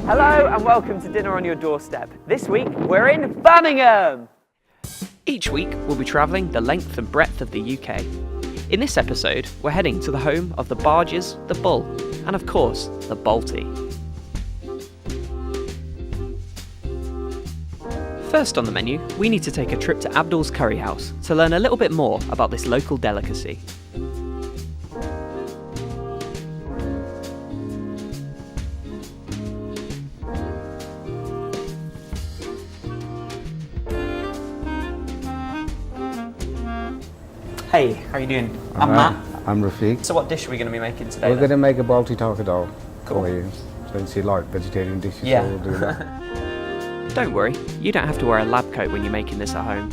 Hello and welcome to Dinner on Your Doorstep. This week we're in Birmingham! Each week we'll be travelling the length and breadth of the UK. In this episode we're heading to the home of the barges, the Bull, and of course the Balti. First on the menu, we need to take a trip to Abdul's Curry House to learn a little bit more about this local delicacy. Hey, how are you doing? I'm Matt. I'm Rafiq. So what dish are we going to be making today? We're going to make a balti tarkadal Cool. for you. Since you like vegetarian dishes, Yeah. so we'll do that. Don't worry, you don't have to wear a lab coat when you're making this at home.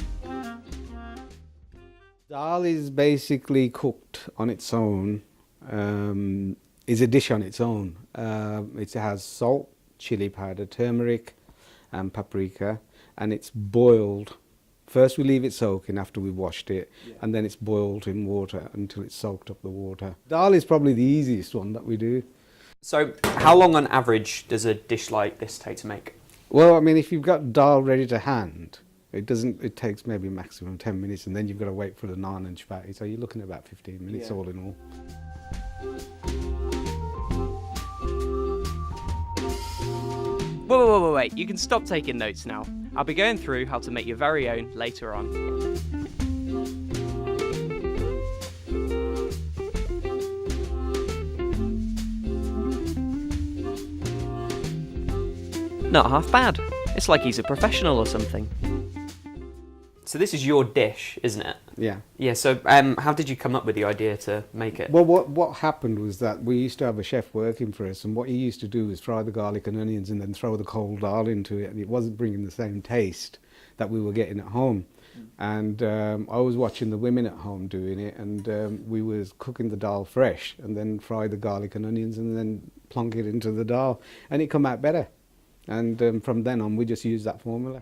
Dal is basically cooked on its own, is a dish on its own. It has salt, chili powder, turmeric and paprika, and it's boiled. First we leave it soaking after we've washed it, and then it's boiled in water until it's soaked up the water. Dal is probably the easiest one that we do. So how long on average does a dish like this take to make? Well, I mean, if you've got dal ready to hand, it takes maybe maximum 10 minutes, and then you've got to wait for the naan and chapati, so you're looking at about 15 minutes all in all. Wait, you can stop taking notes now. I'll be going through how to make your very own later on. Not half bad. It's like he's a professional or something. So this is your dish, isn't it? Yeah. Yeah, so how did you come up with the idea to make it? Well, what happened was that we used to have a chef working for us, and what he used to do was fry the garlic and onions and then throw the cold dal into it, and it wasn't bringing the same taste that we were getting at home. And I was watching the women at home doing it, and we was cooking the dal fresh and then fry the garlic and onions and then plonk it into the dal, and it come out better. And from then on, we just used that formula.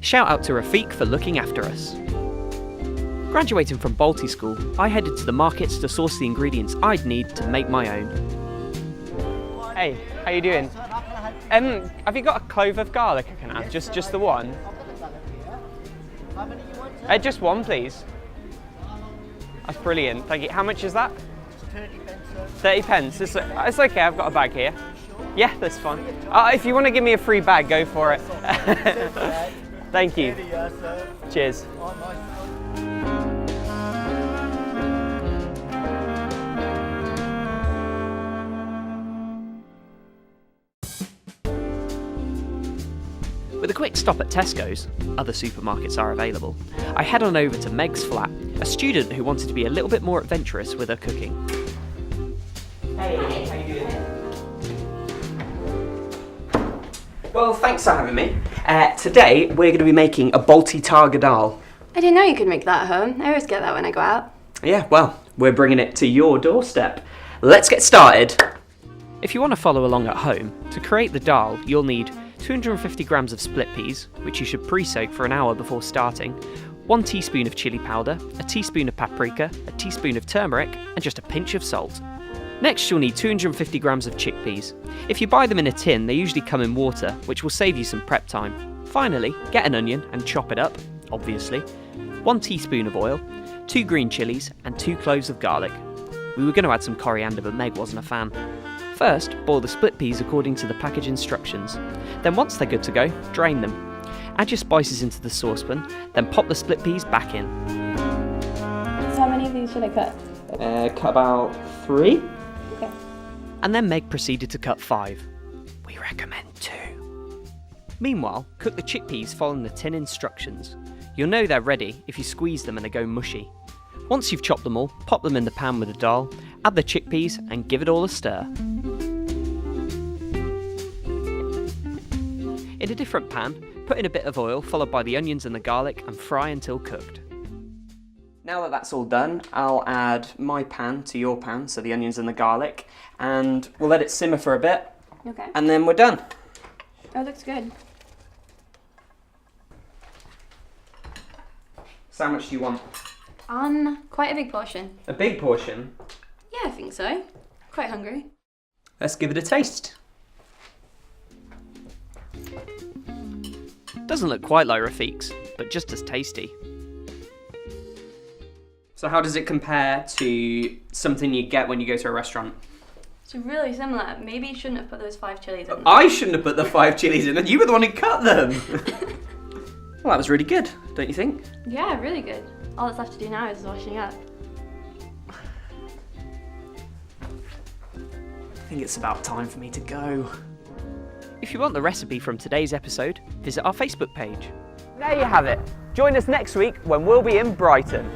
Shout out to Rafiq for looking after us. Graduating from Balti School, I headed to the markets to source the ingredients I'd need to make my own. Hey, how you doing? Have you got a clove of garlic I can have? Just the one? Just one, please. That's brilliant, thank you. How much is that? 30 pence, sir. 30 pence. It's okay, I've got a bag here. Yeah, that's fine. If you want to give me a free bag, go for it. Thank you. Cheers. With a quick stop at Tesco's, other supermarkets are available, I head on over to Meg's flat, a student who wanted to be a little bit more adventurous with her cooking. Hey, how you doing? Well, thanks for having me. Today we're going to be making a Balti targadal. I didn't know you could make that at home. I always get that when I go out. Yeah, well, we're bringing it to your doorstep. Let's get started. If you want to follow along at home, to create the dal, you'll need 250 grams of split peas, which you should pre-soak for an hour before starting, 1 teaspoon of chili powder, a teaspoon of paprika, a teaspoon of turmeric, and just a pinch of salt. Next, you'll need 250 grams of chickpeas. If you buy them in a tin, they usually come in water, which will save you some prep time. Finally, get an onion and chop it up, obviously, 1 teaspoon of oil, 2 green chilies, and 2 cloves of garlic. We were going to add some coriander, but Meg wasn't a fan. First, boil the split peas according to the package instructions. Then once they're good to go, drain them. Add your spices into the saucepan, then pop the split peas back in. So how many of these should I cut? Cut about 3. Okay. And then Meg proceeded to cut 5. We recommend 2. Meanwhile, cook the chickpeas following the tin instructions. You'll know they're ready if you squeeze them and they go mushy. Once you've chopped them all, pop them in the pan with the dal, add the chickpeas and give it all a stir. In a different pan, put in a bit of oil followed by the onions and the garlic and fry until cooked. Now that that's all done, I'll add my pan to your pan, so the onions and the garlic, and we'll let it simmer for a bit, Okay. and then we're done. Oh, it looks good. So how much do you want? Quite a big portion. A big portion? Yeah, I think so. Quite hungry. Let's give it a taste. Doesn't look quite like Rafiq's, but just as tasty. So how does it compare to something you get when you go to a restaurant? It's really similar. Maybe you shouldn't have put those 5 chilies in. I shouldn't have put the 5 chilies in, and you were the one who cut them. Well, that was really good, don't you think? Yeah, really good. All that's left to do now is washing up. I think it's about time for me to go. If you want the recipe from today's episode, visit our Facebook page. There you have it. Join us next week when we'll be in Brighton.